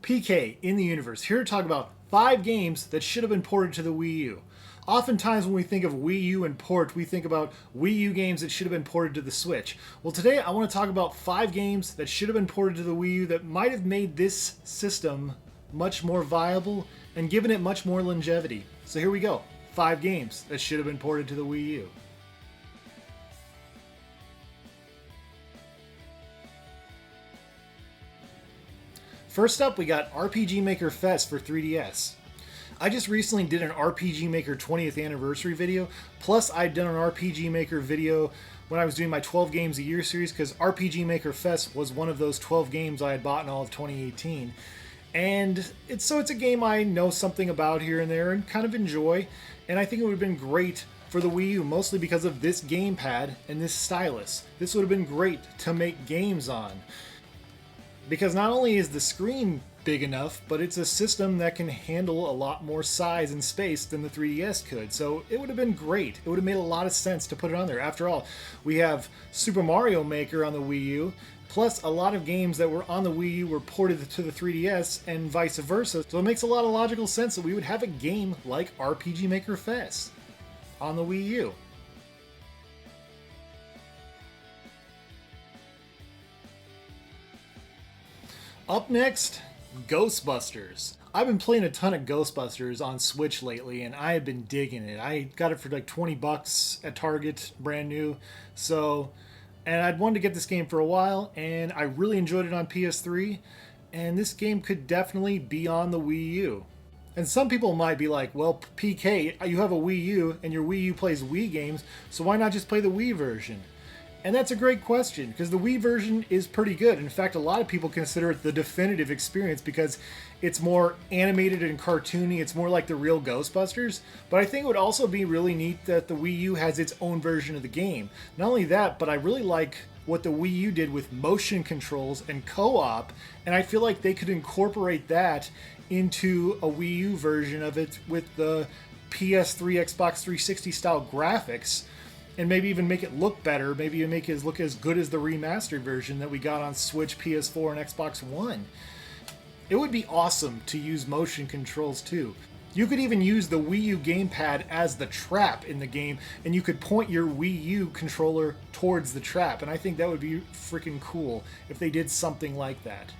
PK in the universe, here to talk about 5 games that should have been ported to the Wii U. Oftentimes when we think of Wii U and port, we think about Wii U games that should have been ported to the Switch. Well, today I want to talk about 5 games that should have been ported to the Wii U that might have made this system much more viable and given it much more longevity. So here we go. 5 games that should have been ported to the Wii U. First up, we got RPG Maker Fest for 3DS. I just recently did an RPG Maker 20th anniversary video, plus I'd done an RPG Maker video when I was doing my 12 games a year series, because RPG Maker Fest was one of those 12 games I had bought in all of 2018. And it's a game I know something about here and there and kind of enjoy, and I think it would have been great for the Wii U, mostly because of this gamepad and this stylus. This would have been great to make games on, because not only is the screen big enough, but it's a system that can handle a lot more size and space than the 3DS could. So it would have been great. It would have made a lot of sense to put it on there. After all, we have Super Mario Maker on the Wii U, plus a lot of games that were on the Wii U were ported to the 3DS and vice versa. So it makes a lot of logical sense that we would have a game like RPG Maker Fest on the Wii U. Up next, Ghostbusters. I've been playing a ton of Ghostbusters on Switch lately, and I have been digging it. I got it for like 20 bucks at Target, brand new. And I'd wanted to get this game for a while, and I really enjoyed it on PS3, and this game could definitely be on the Wii U. And some people might be like, well, PK, you have a Wii U, and your Wii U plays Wii games, so why not just play the Wii version? And that's a great question, because the Wii version is pretty good. In fact, a lot of people consider it the definitive experience because it's more animated and cartoony. It's more like the real Ghostbusters. But I think it would also be really neat that the Wii U has its own version of the game. Not only that, but I really like what the Wii U did with motion controls and co-op, and I feel like they could incorporate that into a Wii U version of it with the PS3, Xbox 360 style graphics, and maybe even make it look better, maybe even make it look as good as the remastered version that we got on Switch, PS4, and Xbox One. It would be awesome to use motion controls too. You could even use the Wii U gamepad as the trap in the game, and you could point your Wii U controller towards the trap, and I think that would be freaking cool if they did something like that.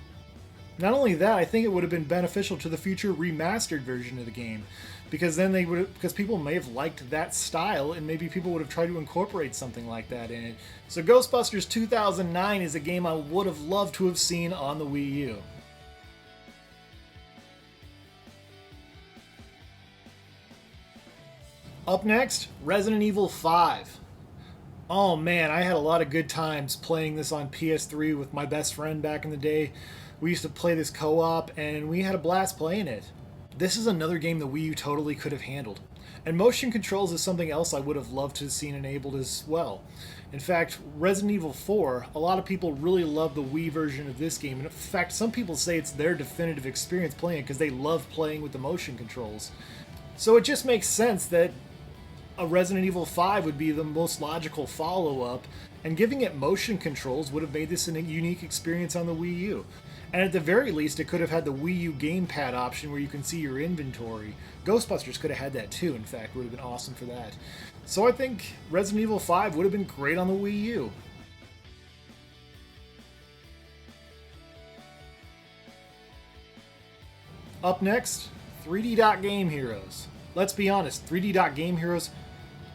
Not only that, I think it would have been beneficial to the future remastered version of the game, because then because people may have liked that style, and maybe people would have tried to incorporate something like that in it. So Ghostbusters 2009 is a game I would have loved to have seen on the Wii U. Up next, Resident Evil 5. Oh man, I had a lot of good times playing this on PS3 with my best friend back in the day. We used to play this co-op, and we had a blast playing it. This is another game the Wii U totally could have handled. And motion controls is something else I would have loved to have seen enabled as well. In fact, Resident Evil 4, a lot of people really love the Wii version of this game. And in fact, some people say it's their definitive experience playing it because they love playing with the motion controls. So it just makes sense that a Resident Evil 5 would be the most logical follow-up, and giving it motion controls would have made this a unique experience on the Wii U. And at the very least, it could have had the Wii U gamepad option where you can see your inventory. Ghostbusters could have had that too, in fact. It would have been awesome for that. So I think Resident Evil 5 would have been great on the Wii U. Up next, 3D Dot Game Heroes. Let's be honest, 3D Dot Game Heroes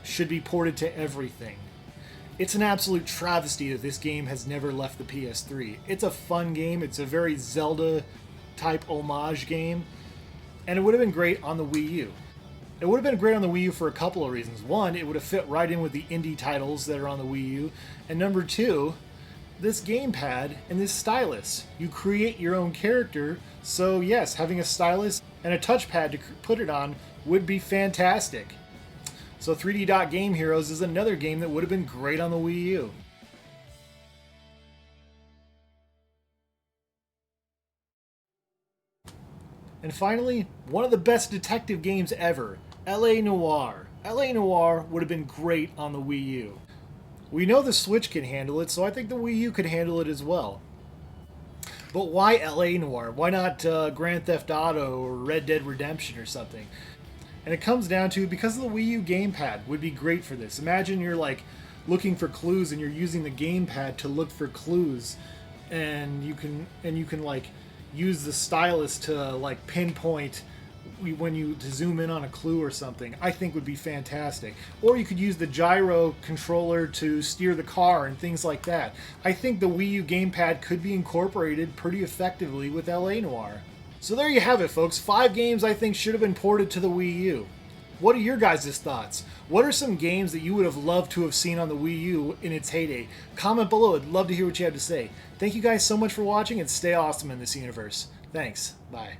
should be ported to everything. It's an absolute travesty that this game has never left the PS3. It's a fun game, it's a very Zelda-type homage game, and it would have been great on the Wii U. It would have been great on the Wii U for a couple of reasons. One, it would have fit right in with the indie titles that are on the Wii U, and number two, this gamepad and this stylus. You create your own character, so yes, having a stylus and a touchpad to put it on would be fantastic. So 3D Dot Game Heroes is another game that would have been great on the Wii U. And finally, one of the best detective games ever, LA Noire. LA Noire would have been great on the Wii U. We know the Switch can handle it, so I think the Wii U could handle it as well. But why LA Noire? Why not Grand Theft Auto or Red Dead Redemption or something? And it comes down to because of the Wii U gamepad would be great for this. Imagine you're like looking for clues and you're using the gamepad to look for clues, and you can like use the stylus to like pinpoint when you to zoom in on a clue or something. I think would be fantastic. Or you could use the gyro controller to steer the car and things like that. I think the Wii U gamepad could be incorporated pretty effectively with LA Noire. So there you have it, folks. 5 games I think should have been ported to the Wii U. What are your guys' thoughts? What are some games that you would have loved to have seen on the Wii U in its heyday? Comment below. I'd love to hear what you have to say. Thank you guys so much for watching, and stay awesome in this universe. Thanks. Bye.